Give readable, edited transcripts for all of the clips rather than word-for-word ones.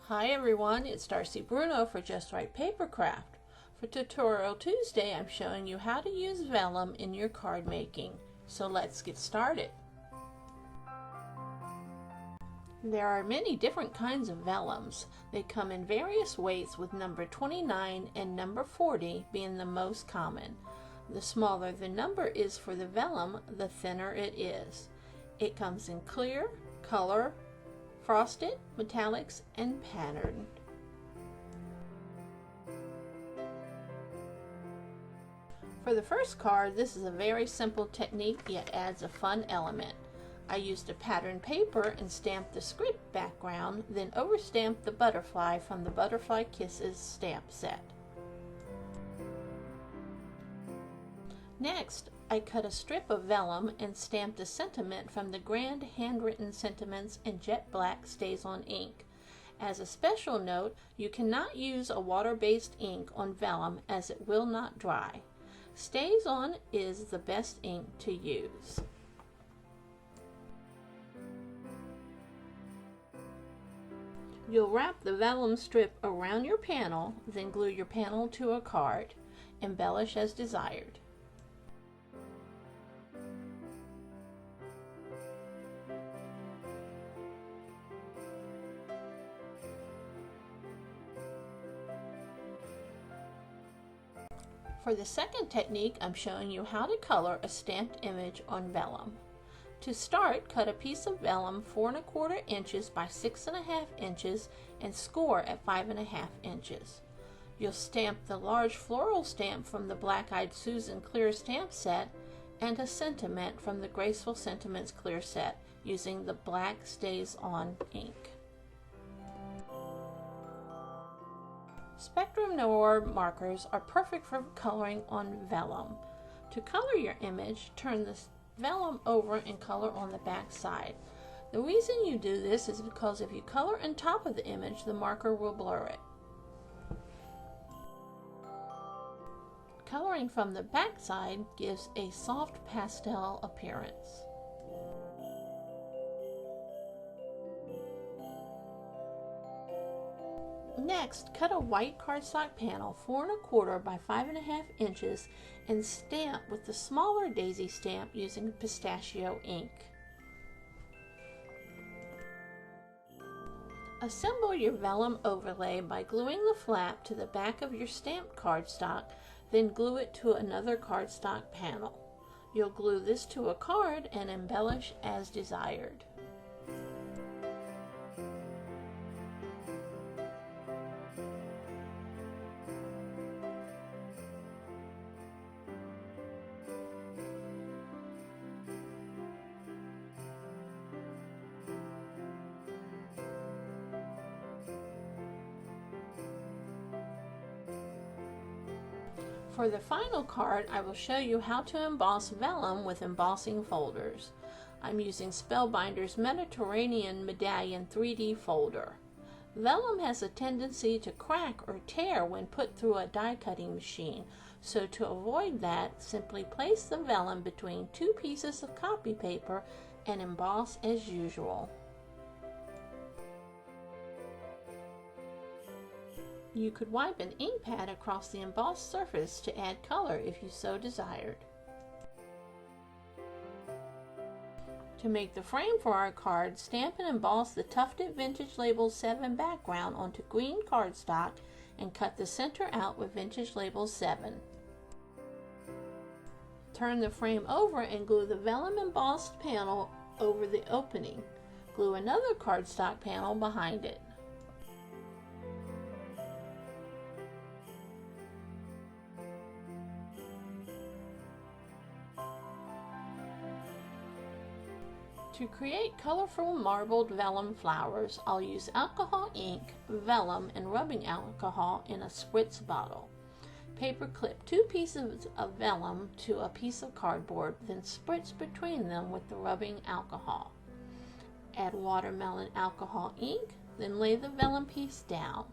Hi everyone, it's Darsie Bruno for JustRite Papercraft. For Tutorial Tuesday, I'm showing you how to use vellum in your card making. So let's get started. There are many different kinds of vellums. They come in various weights, with number 29 and number 40 being the most common. The smaller the number is for the vellum, the thinner it is. It comes in clear, color, frosted, metallics, and patterned. For the first card, this is a very simple technique, yet adds a fun element. I used a patterned paper and stamped the script background, then overstamped the butterfly from the Butterfly Kisses stamp set. Next, I cut a strip of vellum and stamped a sentiment from the Grand Handwritten Sentiments in Jet Black Stays On ink. As a special note, you cannot use a water-based ink on vellum as it will not dry. Stays On is the best ink to use. You'll wrap the vellum strip around your panel, then glue your panel to a card. Embellish as desired. For the second technique, I'm showing you how to color a stamped image on vellum. To start, cut a piece of vellum 4 1/4 inches by 6 1/2 inches and score at 5 1/2 inches. You'll stamp the large floral stamp from the Black Eyed Susan clear stamp set and a sentiment from the Graceful Sentiments clear set using the Black Stays On ink. Spectrum Noir markers are perfect for coloring on vellum. To color your image, turn the vellum over and color on the back side. The reason you do this is because if you color on top of the image, the marker will blur it. Coloring from the back side gives a soft pastel appearance. Next, cut a white cardstock panel 4 1/4 by 5 1/2 inches and stamp with the smaller daisy stamp using pistachio ink. Assemble your vellum overlay by gluing the flap to the back of your stamped cardstock, then glue it to another cardstock panel. You'll glue this to a card and embellish as desired. For the final card, I will show you how to emboss vellum with embossing folders. I'm using Spellbinder's Mediterranean Medallion 3D folder. Vellum has a tendency to crack or tear when put through a die cutting machine, so to avoid that, simply place the vellum between 2 pieces of copy paper and emboss as usual. You could wipe an ink pad across the embossed surface to add color if you so desired. To make the frame for our card, stamp and emboss the tufted Vintage Label 7 background onto green cardstock and cut the center out with Vintage Label 7. Turn the frame over and glue the vellum embossed panel over the opening. Glue another cardstock panel behind it. To create colorful marbled vellum flowers, I'll use alcohol ink, vellum, and rubbing alcohol in a spritz bottle. Paper clip 2 pieces of vellum to a piece of cardboard, then spritz between them with the rubbing alcohol. Add watermelon alcohol ink, then lay the vellum piece down.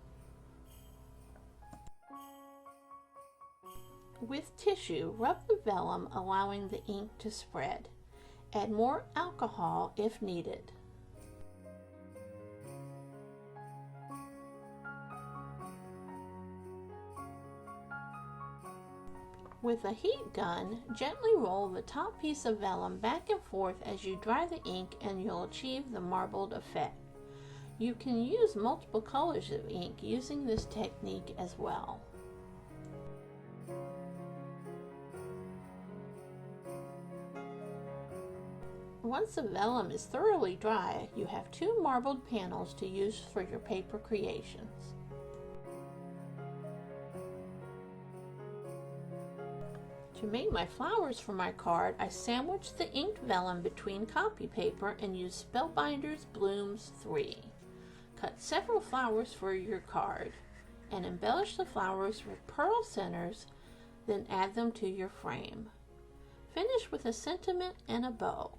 With tissue, rub the vellum, allowing the ink to spread. Add more alcohol if needed. With a heat gun, gently roll the top piece of vellum back and forth as you dry the ink and you'll achieve the marbled effect. You can use multiple colors of ink using this technique as well. Once the vellum is thoroughly dry, you have 2 marbled panels to use for your paper creations. To make my flowers for my card, I sandwiched the inked vellum between copy paper and used Spellbinder's Blooms 3. Cut several flowers for your card and embellish the flowers with pearl centers, then add them to your frame. Finish with a sentiment and a bow.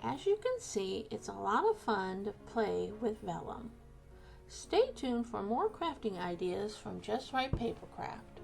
As you can see, it's a lot of fun to play with vellum. Stay tuned for more crafting ideas from JustRite Papercraft.